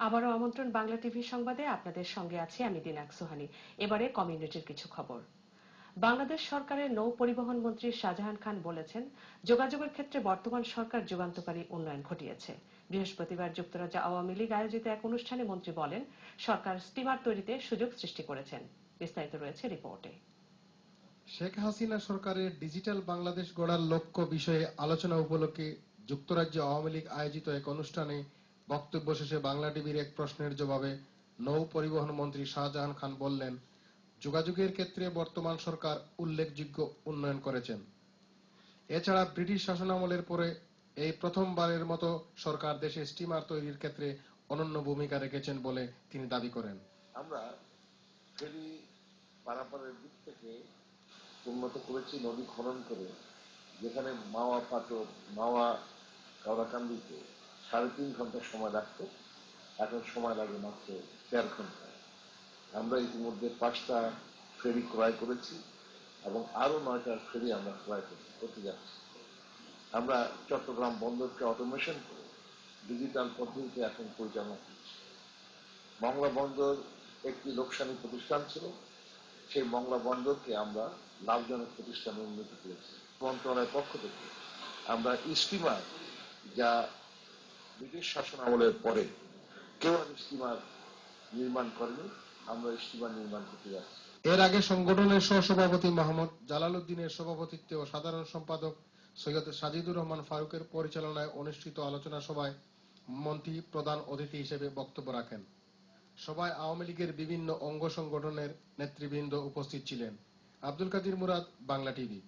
আবারও আমন্ত্রণ বাংলা টিভি সংবাদে আপনাদের সঙ্গে আছি আমি দিনাক সোহানি। এবারে কমিউনিটির কিছু খবর। বাংলাদেশ সরকারের নৌ পরিবহন মন্ত্রী শাহজাহান খান বলেছেন, যোগাযোগের ক্ষেত্রে বর্তমান সরকার যুগান্তকারী উন্নয়ন ঘটিয়েছে। বৃহস্পতিবার যুক্তরাজ্য আওয়ামী লীগ আয়োজিত এক অনুষ্ঠানে মন্ত্রী বলেন, সরকার স্টিমার তৈরিতে সুযোগ সৃষ্টি করেছেন। বিস্তারিত রয়েছে রিপোর্টে। শেখ হাসিনা সরকারের ডিজিটাল বাংলাদেশ গড়ার লক্ষ্য বিষয়ে আলোচনা উপলক্ষে যুক্তরাজ্য আওয়ামী লীগ আয়োজিত এক অনুষ্ঠানে বক্তব্য শেষে বাংলা টিভির এক প্রশ্নের জবাবে নৌ পরিবহন মন্ত্রী শাহজাহান খান বললেন, যোগাযোগের ক্ষেত্রে বর্তমান সরকার উল্লেখযোগ্য উন্নয়ন করেছেন। এছাড়া ব্রিটিশ শাসনামলের পরে এই প্রথমবারের মতো সরকার দেশে স্টিমার তৈরির ক্ষেত্রে অনন্য ভূমিকা রেখেছেন বলে তিনি দাবি করেন। আমরা ফেরি পারাপারের দিক থেকে উন্নত করেছি নদী খনন করে, যেখানে মাওয়া পাটক মাওয়া কাওড়াকান্দিতে 3.5 ঘন্টা সময় লাগতো, এখন সময় লাগে মাত্র 4 ঘন্টা। আমরা ইতিমধ্যে 5টা ফেরি ক্রয় করেছি এবং আরো 9টা ফেরি আমরা ক্রয় করতে যাচ্ছি। আমরা চট্টগ্রাম বন্দরকে অটোমেশন করে ডিজিটাল পদ্ধতিতে এখন পরিচালনা করছি। মংলা বন্দর একটি লোকসানী প্রতিষ্ঠান ছিল, সেই মংলা বন্দরকে আমরা লাভজনক প্রতিষ্ঠানে উন্নতি করেছি। মন্ত্রণালয়ের পক্ষ থেকে আমরা স্টিমার, যা ব্রিটিশ শাসন আমলের পরে কেউ আর স্টিমার নির্মাণ করেনি, আমরা স্টিমার নির্মাণ করতে যাচ্ছি। এর আগে সংগঠনের সহসভাপতি মোহাম্মদ জালাল উদ্দিনের সভাপতিত্বে ও সাধারণ সম্পাদক সৈয়দ সাজিদুর রহমান ফারুকের পরিচালনায় অনুষ্ঠিত আলোচনা সভায় মন্ত্রী প্রধান অতিথি হিসেবে বক্তব্য রাখেন। সভায় আওয়ামী লীগের বিভিন্ন অঙ্গ সংগঠনের নেতৃবৃন্দ উপস্থিত ছিলেন। আব্দুল কাদির মুরাদ, বাংলা টিভি।